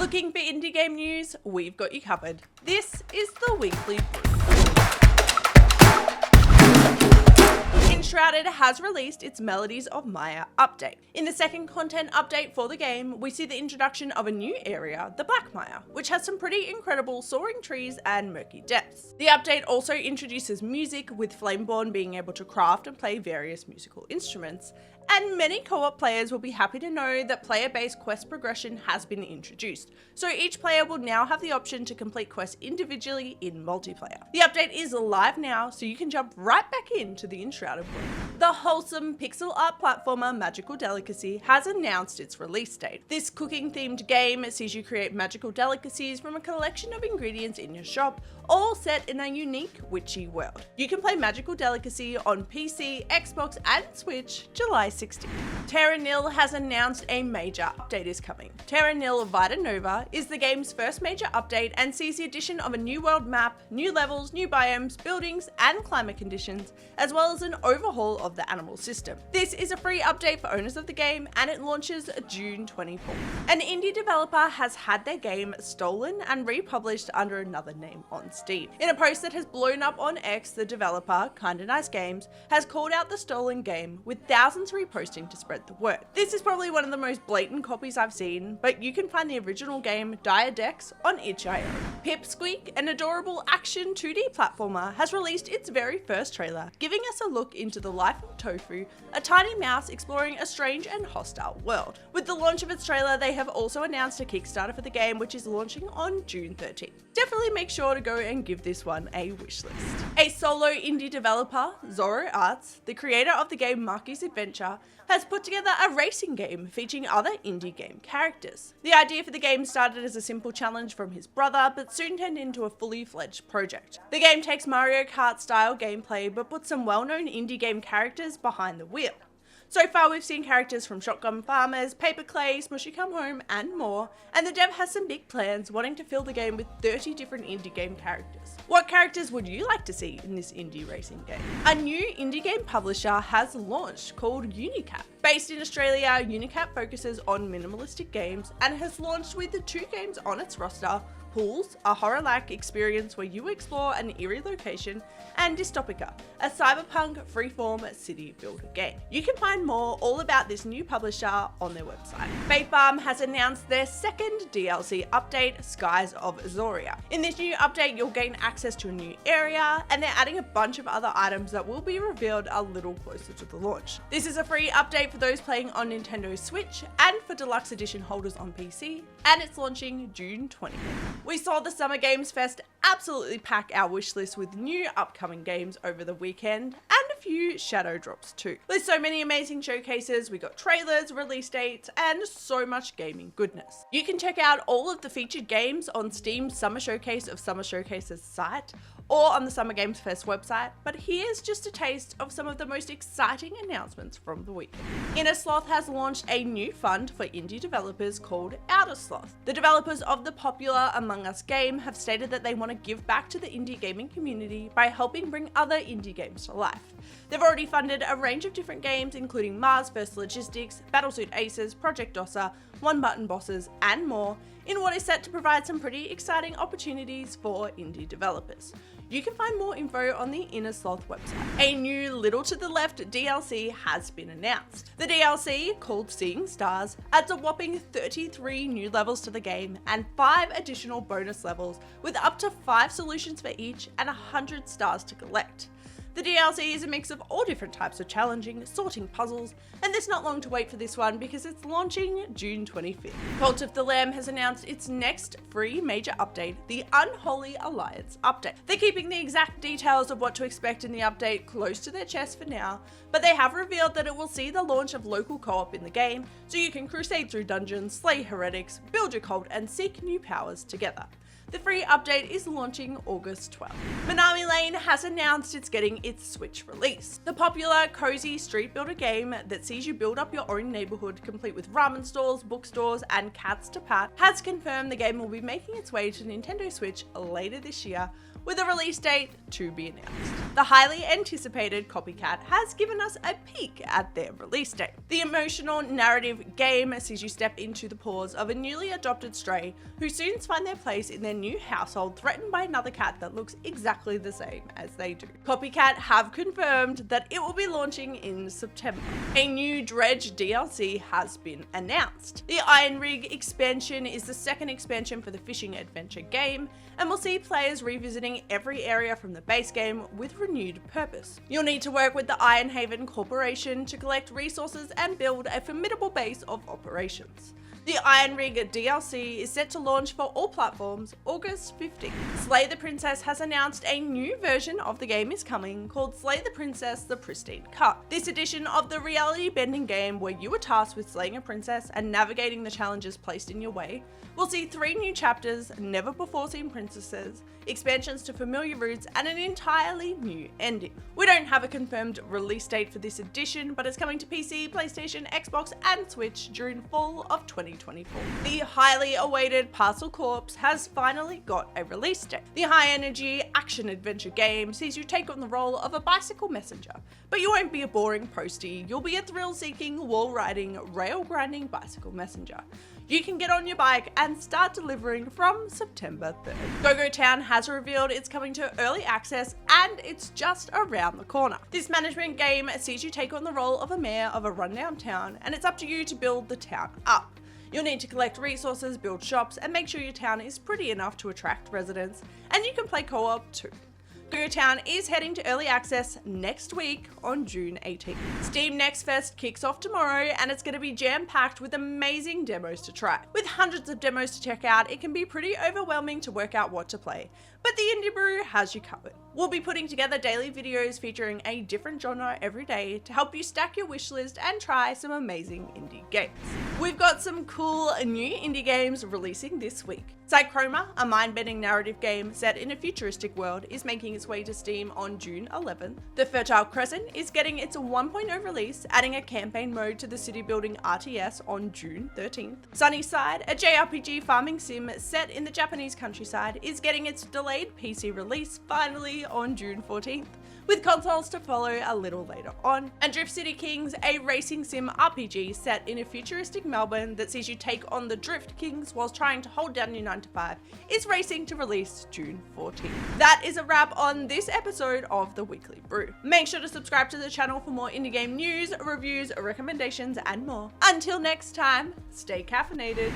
Looking for indie game news? We've got you covered. This is the Weekly Brew. Enshrouded has released its Melodies of Mire update. In the second content update for the game, we see the introduction of a new area, the Black Mire, which has some pretty incredible soaring trees and murky depths. The update also introduces music, with Flameborn being able to craft and play various musical instruments, and many co-op players will be happy to know that player-based quest progression has been introduced, so each player will now have the option to complete quests individually in multiplayer. The update is live now, so you can jump right back into the Enshrouded world. The wholesome pixel art platformer Magical Delicacy has announced its release date. This cooking-themed game sees you create magical delicacies from a collection of ingredients in your shop, all set in a unique, witchy world. You can play Magical Delicacy on PC, Xbox, and Switch July 16th. Terra Nil has announced a major update is coming. Terra Nil Vita Nova is the game's first major update and sees the addition of a new world map, new levels, new biomes, buildings, and climate conditions, as well as an overhaul of the animal system. This is a free update for owners of the game, and it launches June 24th. An indie developer has had their game stolen and republished under another name on Steam. In a post that has blown up on X, the developer, Kinda Nice Games, has called out the stolen game, with thousands reposting to spread the word. This is probably one of the most blatant copies I've seen, but you can find the original game Dire Decks on itch.io. Pipsqueak, an adorable action 2D platformer, has released its very first trailer, giving us a look into the life of Tofu, a tiny mouse exploring a strange and hostile world. With the launch of its trailer, they have also announced a Kickstarter for the game, which is launching on June 13th. Definitely make sure to go and give this one a wishlist. A solo indie developer, Zoro Arts, the creator of the game Marky's Adventure, has put together a racing game featuring other indie game characters. The idea for the game started as a simple challenge from his brother, but soon turned into a fully fledged project. The game takes Mario Kart style gameplay, but puts some well-known indie game characters behind the wheel. So far, we've seen characters from Shotgun Farmers, Paper Clay, Smushy Come Home, and more, and the dev has some big plans, wanting to fill the game with 30 different indie game characters. What characters would you like to see in this indie racing game? A new indie game publisher has launched called UNIKAT. Based in Australia, UNIKAT focuses on minimalistic games and has launched with the 2 games on its roster: Pools, a horror-like experience where you explore an eerie location, and Dystopica, a cyberpunk freeform city builder game. You can find more all about this new publisher on their website. Fae Farm has announced their second DLC update, Skies of Zoria. In this new update, you'll gain access to a new area, and they're adding a bunch of other items that will be revealed a little closer to the launch. This is a free update for those playing on Nintendo Switch and for Deluxe Edition holders on PC, and it's launching June 20th. We saw the Summer Games Fest absolutely pack our wish list with new upcoming games over the weekend, and a few shadow drops too. There's so many amazing showcases, we got trailers, release dates, and so much gaming goodness. You can check out all of the featured games on Steam's Summer Showcase of Summer Showcase's site, or on the Summer Games Fest website, but here's just a taste of some of the most exciting announcements from the weekend. Inner Sloth has launched a new fund for indie developers called Outer Sloth. The developers of the popular Among Us game have stated that they want to give back to the indie gaming community by helping bring other indie games to life. They've already funded a range of different games, including Mars vs Logistics, Battlesuit Aces, Project Dossa, One Button Bosses, and more, in what is set to provide some pretty exciting opportunities for indie developers. You can find more info on the Inner Sloth website. A new Little to the Left DLC has been announced. The DLC, called Seeing Stars, adds a whopping 33 new levels to the game and 5 additional bonus levels, with up to 5 solutions for each and 100 stars to collect. The DLC is a mix of all different types of challenging, sorting puzzles, and there's not long to wait for this one because it's launching June 25th. Cult of the Lamb has announced its next free major update, the Unholy Alliance update. They're keeping the exact details of what to expect in the update close to their chest for now, but they have revealed that it will see the launch of local co-op in the game, so you can crusade through dungeons, slay heretics, build your cult, and seek new powers together. The free update is launching August 12th. Minami Lane has announced it's getting its Switch release. The popular, cozy street builder game that sees you build up your own neighborhood, complete with ramen stores, bookstores, and cats to pat, has confirmed the game will be making its way to Nintendo Switch later this year, with a release date to be announced. The highly anticipated CopyCat has given us a peek at their release date. The emotional narrative game sees you step into the paws of a newly adopted stray who soon find their place in their new household, threatened by another cat that looks exactly the same as they do. CopyCat have confirmed that it will be launching in September. A new Dredge DLC has been announced. The Iron Rig expansion is the second expansion for the fishing adventure game, and will see players revisiting every area from the base game with renewed purpose. You'll need to work with the Ironhaven Corporation to collect resources and build a formidable base of operations. The Iron Rig DLC is set to launch for all platforms August 15th. Slay the Princess has announced a new version of the game is coming called Slay the Princess: The Pristine Cut. This edition of the reality-bending game, where you are tasked with slaying a princess and navigating the challenges placed in your way, will see 3 new chapters, never-before-seen princesses, expansions to familiar routes, and an entirely new ending. We don't have a confirmed release date for this edition, but it's coming to PC, PlayStation, Xbox, and Switch during fall of 2024. The highly awaited Parcel Corps has finally got a release date. The high-energy action-adventure game sees you take on the role of a bicycle messenger, but you won't be a boring postie, you'll be a thrill-seeking, wall-riding, rail-grinding bicycle messenger. You can get on your bike and start delivering from September 3rd. Go-Go Town has revealed it's coming to early access, and it's just around the corner. This management game sees you take on the role of a mayor of a rundown town, and it's up to you to build the town up. You'll need to collect resources, build shops, and make sure your town is pretty enough to attract residents, and you can play co-op too. Go-Go Town is heading to early access next week on June 18th. Steam Next Fest kicks off tomorrow, and it's going to be jam-packed with amazing demos to try. With hundreds of demos to check out, it can be pretty overwhelming to work out what to play, but the Indie Brew has you covered. We'll be putting together daily videos featuring a different genre every day to help you stack your wishlist and try some amazing indie games. We've got some cool new indie games releasing this week. Psychroma, a mind-bending narrative game set in a futuristic world, is making its way to Steam on June 11th. The Fertile Crescent is getting its 1.0 release, adding a campaign mode to the city-building RTS on June 13th. Sunnyside, a JRPG farming sim set in the Japanese countryside, is getting its delayed PC release finally on June 14th, with consoles to follow a little later on. And Drift City Kings, a racing sim RPG set in a futuristic Melbourne that sees you take on the Drift Kings whilst trying to hold down your 9-to-5, is racing to release June 14th. That is a wrap on this episode of the Weekly Brew. Make sure to subscribe to the channel for more indie game news, reviews, recommendations, and more. Until next time, stay caffeinated.